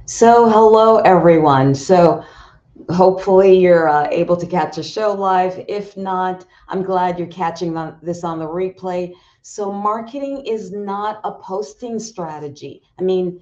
So, hello everyone. Hopefully you're able to catch a show live. If not, I'm glad you're catching this on the replay. So, marketing is not a posting strategy. I mean,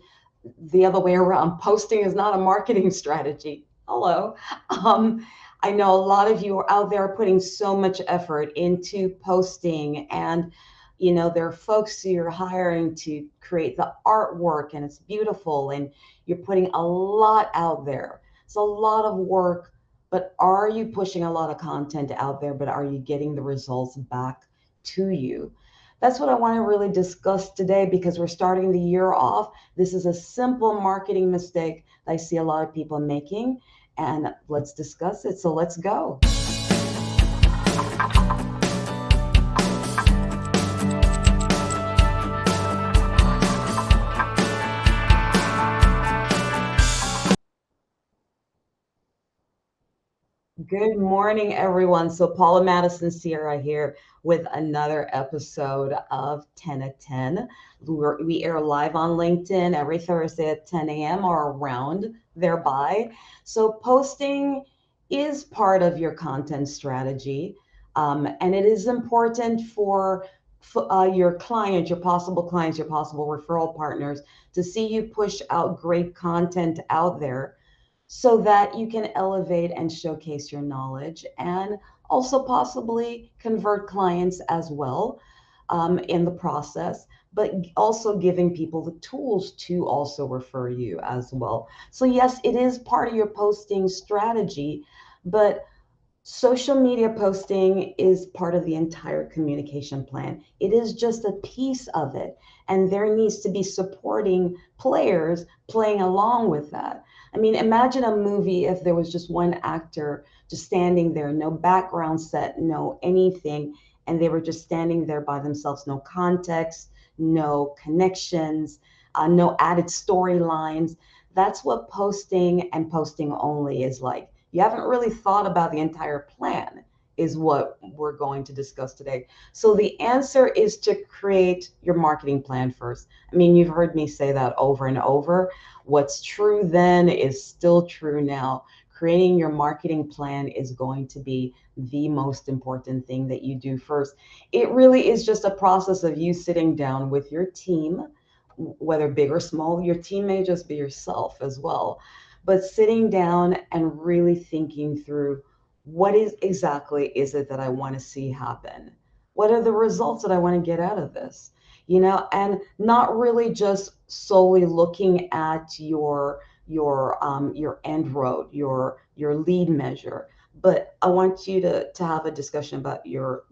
the other way around, posting is not a marketing strategy. Hello. Um, I know a lot of you are out there putting so much effort into posting, and there are folks who you're hiring to create the artwork, and it's beautiful, and you're putting a lot out there. It's a lot of work, but are you pushing a lot of content out there, but are you getting the results back to you? That's what I want to really discuss today because we're starting the year off. This is a simple marketing mistake that I see a lot of people making, and let's discuss it. So let's go. Good morning, everyone. So, Paula Madison Sierra here with another episode of 10 at 10. We air live on LinkedIn every Thursday at 10 a.m. or around thereby. So, posting is part of your content strategy, and it is important for your clients, your possible clients, your possible referral partners to see you push out great content out there so that you can elevate and showcase your knowledge and also possibly convert clients as well in the process, but also giving people the tools to also refer you as well. So, yes, it is part of your posting strategy, but social media posting is part of the entire communication plan. It is just a piece of it, and there needs to be supporting players playing along with that. I mean, imagine a movie if there was just one actor just standing there, no background set, no anything, and they were just standing there by themselves, no context, no connections, no added storylines. That's what posting and posting only is like. You haven't really thought about the entire plan, is what we're going to discuss today. So, the answer is to create your marketing plan first. I mean, you've heard me say that over and over. What's true then is still true now. Creating your marketing plan is going to be the most important thing that you do first. It really is just a process of you sitting down with your team, whether big or small. Your team may just be yourself as well, but sitting down and really thinking through what is exactly is it that I want to see happen? What are the results that I want to get out of this? And not really just solely looking at your end road, your lead measure, but I want you to have a discussion about your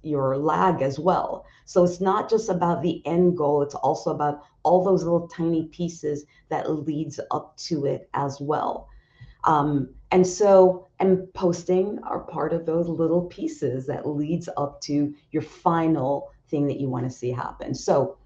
lag as well. So it's not just about the end goal, it's also about all those little tiny pieces that leads up to it as well. And posting are part of those little pieces that leads up to your final thing that you want to see happen. So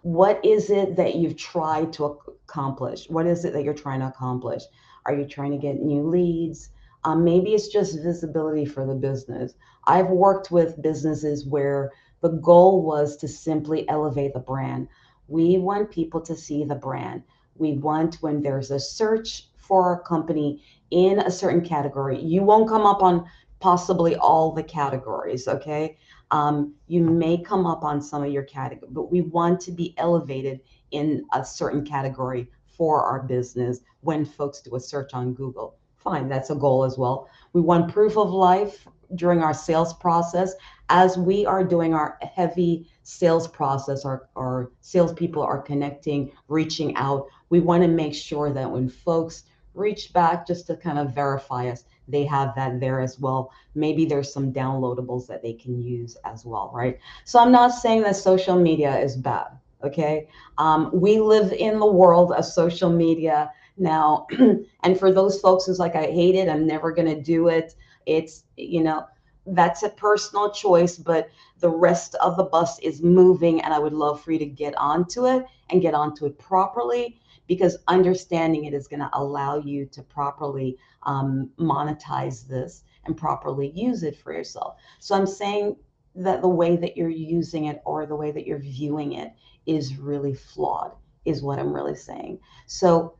what is it that you've tried to accomplish? What is it that you're trying to accomplish? Are you trying to get new leads? Maybe it's just visibility for the business. I've worked with businesses where the goal was to simply elevate the brand. We want people to see the brand. We want when there's a search for a company in a certain category, you won't come up on possibly all the categories, okay? You may come up on some of your category, but we want to be elevated in a certain category for our business when folks do a search on Google. Fine, that's a goal as well. We want proof of life during our sales process. As we are doing our heavy sales process, our salespeople are connecting, reaching out. We want to make sure that when folks reach back just to kind of verify us, they have that there as well. Maybe there's some downloadables that they can use as well, right? So I'm not saying that social media is bad, okay? We live in the world of social media now. And for those folks who's like, I hate it, I'm never going to do it, that's a personal choice, but the rest of the bus is moving, and I would love for you to get onto it and get onto it properly because understanding it is going to allow you to properly monetize this and properly use it for yourself. So I'm saying that the way that you're using it or the way that you're viewing it is really flawed. is what I'm really saying. So,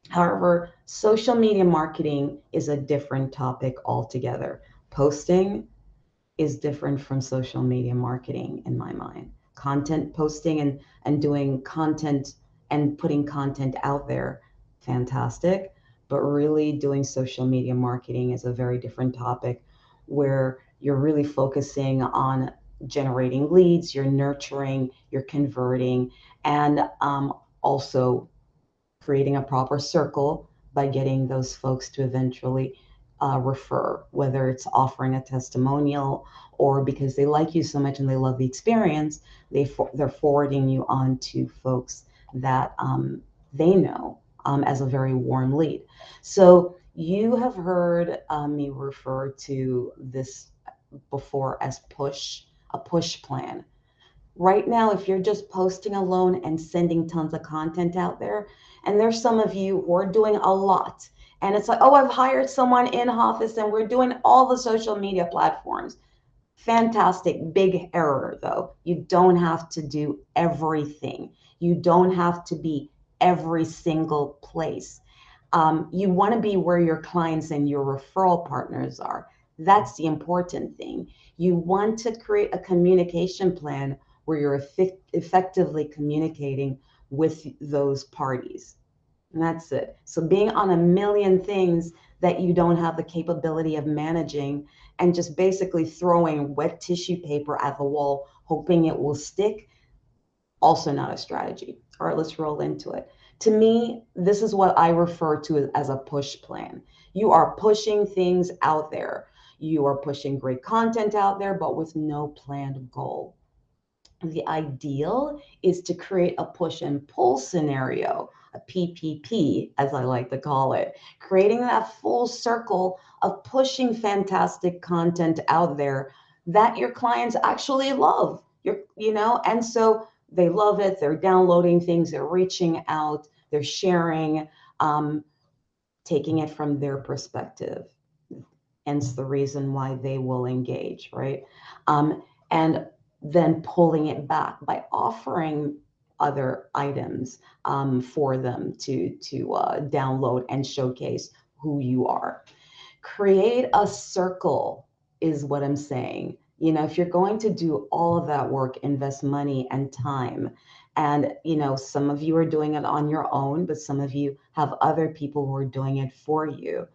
however, social media marketing is a different topic altogether. Posting is different from social media marketing in my mind. Content posting and doing content and putting content out there, fantastic. But really doing social media marketing is a very different topic where you're really focusing on generating leads, you're nurturing, you're converting, and also creating a proper circle by getting those folks to eventually refer, whether it's offering a testimonial or because they like you so much and they love the experience, they're forwarding you on to folks that they know as a very warm lead. So you have heard me refer to this before as a push plan. Right now, if you're just posting alone and sending tons of content out there, and there's some of you who are doing a lot, and it's like, oh, I've hired someone in office and we're doing all the social media platforms. Fantastic. Big error, though. You don't have to do everything, you don't have to be every single place. You want to be where your clients and your referral partners are. That's the important thing. You want to create a communication plan where you're effectively communicating with those parties. And that's it. So being on a million things that you don't have the capability of managing and just basically throwing wet tissue paper at the wall, hoping it will stick, also not a strategy. All right, let's roll into it. To me, this is what I refer to as a push plan. You are pushing things out there. You are pushing great content out there, but with no planned goal. The ideal is to create a push and pull scenario, a PPP, as I like to call it, creating that full circle of pushing fantastic content out there that your clients actually love. And so they love it. They're downloading things, they're reaching out, they're sharing, um, taking it from their perspective. Hence the reason why they will engage, right? And then pulling it back by offering other items for them to download and showcase who you are. Create a circle is what I'm saying. If you're going to do all of that work, invest money and time. And, some of you are doing it on your own, but some of you have other people who are doing it for you.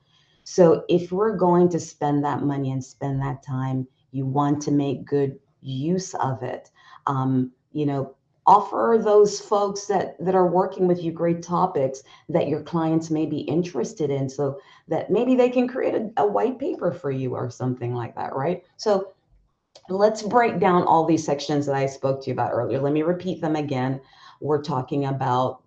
So if we're going to spend that money and spend that time, you want to make good use of it. Um, you know, Offer those folks that are working with you great topics that your clients may be interested in, so that maybe they can create a white paper for you or something like that, right? So let's break down all these sections that I spoke to you about earlier. Let me repeat them again. We're talking about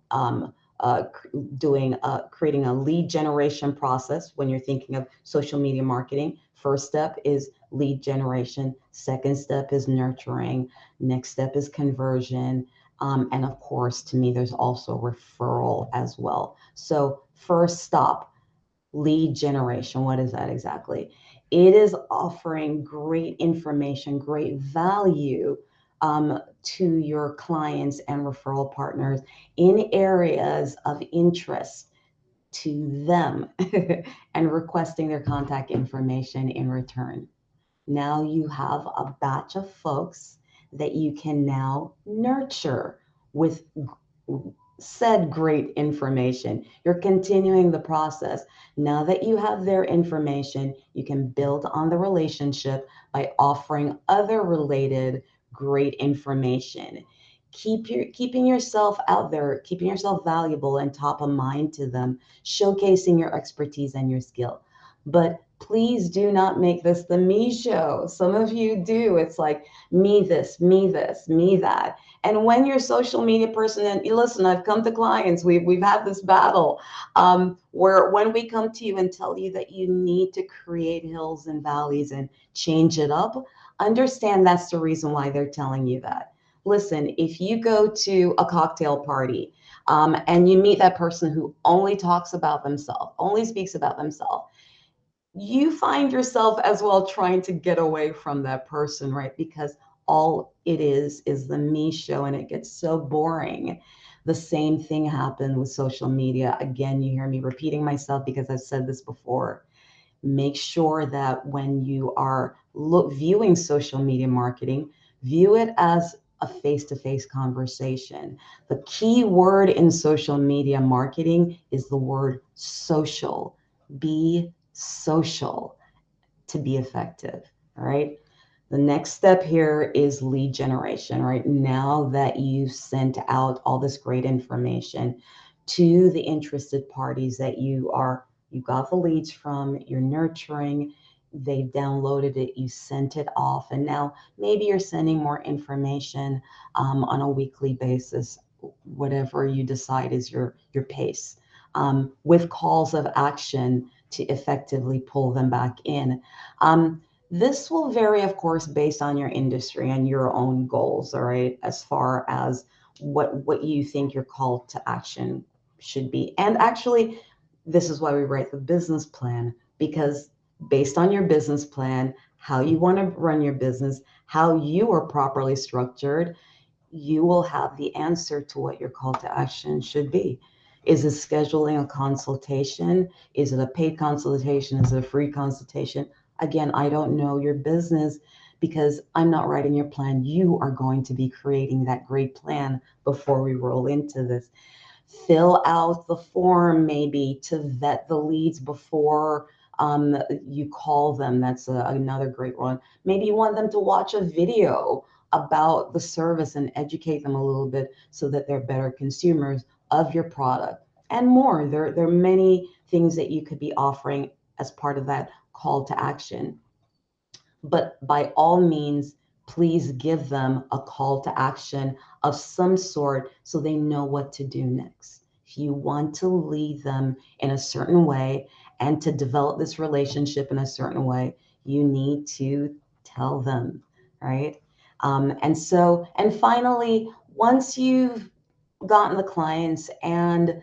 creating a lead generation process when you're thinking of social media marketing. First step is lead generation. Second step is nurturing. Next step is conversion. And of course, to me, there's also referral as well. So first stop, lead generation. What is that exactly? It is offering great information, great value to your clients and referral partners in areas of interest to them and requesting their contact information in return. Now you have a batch of folks that you can now nurture with said great information. You're continuing the process. Now that you have their information, you can build on the relationship by offering other related great information. Keeping yourself out there, keeping yourself valuable and top of mind to them, showcasing your expertise and your skill. But please do not make this the me show. Some of you do. It's like me this, me this, me that. And when you're a social media person, and listen, I've come to clients, we've had this battle where when we come to you and tell you that you need to create hills and valleys and change it up, understand that's the reason why they're telling you that. Listen, if you go to a cocktail party and you meet that person who only talks about themselves, only speaks about themselves, you find yourself as well trying to get away from that person, right? Because all it is the me show and it gets so boring. The same thing happened with social media. Again, you hear me repeating myself because I've said this before. Make sure that when you are viewing social media marketing, view it as a face-to-face conversation. The key word in social media marketing is the word social. Be social to be effective. All right. The next step here is lead generation, right? Now that you've sent out all this great information to the interested parties that you got the leads from, you're nurturing, they've downloaded it, you sent it off, and now maybe you're sending more information on a weekly basis, whatever you decide is your pace, with calls of action to effectively pull them back in. This will vary, of course, based on your industry and your own goals, all right, as far as what you think your call to action should be. And actually, this is why we write the business plan, because based on your business plan, how you want to run your business, how you are properly structured, you will have the answer to what your call to action should be. Is it scheduling a consultation? Is it a paid consultation? Is it a free consultation? Again, I don't know your business because I'm not writing your plan. You are going to be creating that great plan before we roll into this. Fill out the form maybe to vet the leads before you call them. That's another great one. Maybe you want them to watch a video about the service and educate them a little bit so that they're better consumers of your product and more. There are many things that you could be offering as part of that call to action. But by all means, please give them a call to action of some sort so they know what to do next. If you want to lead them in a certain way and to develop this relationship in a certain way, you need to tell them, right? And finally, once you've gotten the clients and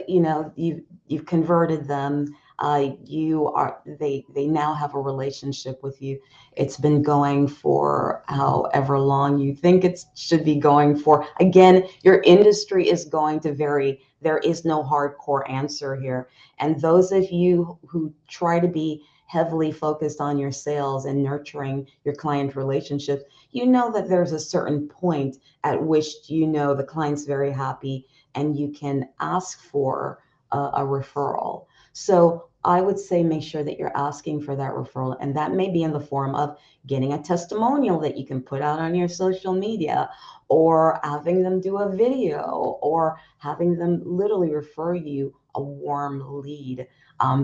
you've converted them, they now have a relationship with you. It's been going for however long you think it should be going for. Again, your industry is going to vary. There is no hardcore answer here. And those of you who try to be heavily focused on your sales and nurturing your client relationships, you know that there's a certain point at which the client's very happy and you can ask for a referral. So I would say make sure that you're asking for that referral, and that may be in the form of getting a testimonial that you can put out on your social media, or having them do a video, or having them literally refer you a warm lead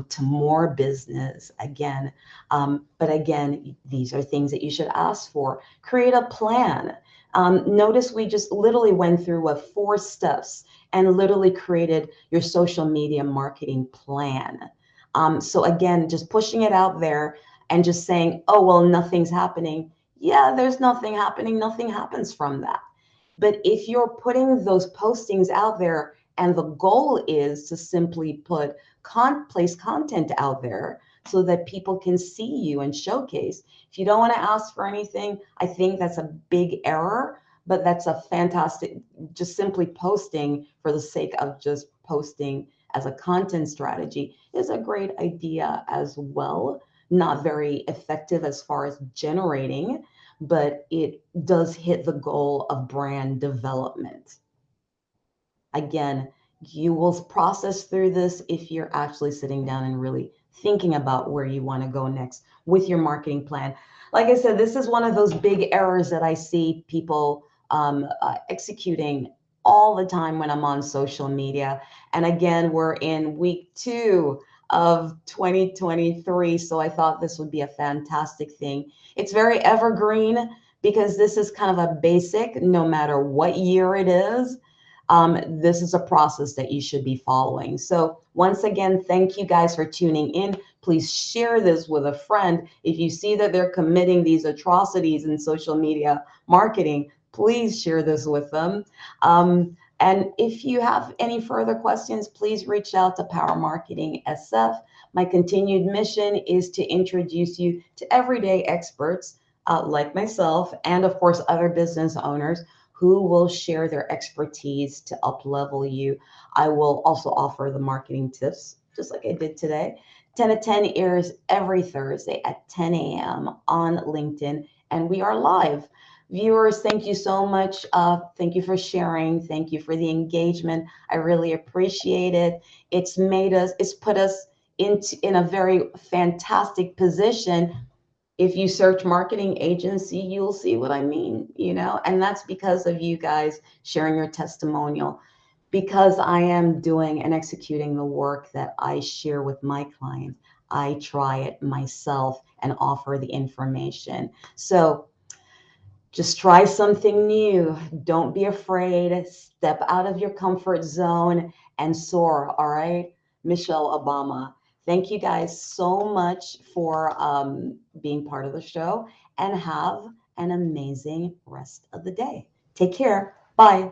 to more business again. But again, these are things that you should ask for. Create a plan. Notice we just literally went through 4 steps and literally created your social media marketing plan. So again, just pushing it out there and just saying, oh, well, nothing's happening. Yeah, there's nothing happening. Nothing happens from that. But if you're putting those postings out there and the goal is to simply place content out there so that people can see you and showcase. If you don't want to ask for anything, I think that's a big error, but that's a fantastic, just simply posting for the sake of just posting as a content strategy is a great idea as well. Not very effective as far as generating, but it does hit the goal of brand development. Again, you will process through this if you're actually sitting down and really thinking about where you want to go next with your marketing plan. Like I said, this is one of those big errors that I see people executing all the time when I'm on social media. And again, we're in week 2 of 2023. So I thought this would be a fantastic thing. It's very evergreen because this is kind of a basic, no matter what year it is. This is a process that you should be following. So once again, thank you guys for tuning in. Please share this with a friend. If you see that they're committing these atrocities in social media marketing, please share this with them. And if you have any further questions, please reach out to Power Marketing SF. My continued mission is to introduce you to everyday experts like myself and, of course, other business owners who will share their expertise to up level you. I will also offer the marketing tips, just like I did today. 10 to 10 airs every Thursday at 10 a.m. on LinkedIn, and we are live. Viewers, thank you so much. Thank you for sharing. Thank you for the engagement. I really appreciate it. It's put us in a very fantastic position. If you search marketing agency, you'll see what I mean, and that's because of you guys sharing your testimonial. Because I am doing and executing the work that I share with my clients, I try it myself and offer the information. So just try something new. Don't be afraid. Step out of your comfort zone and soar. All right. Michelle Obama. Thank you guys so much for being part of the show, and have an amazing rest of the day. Take care. Bye.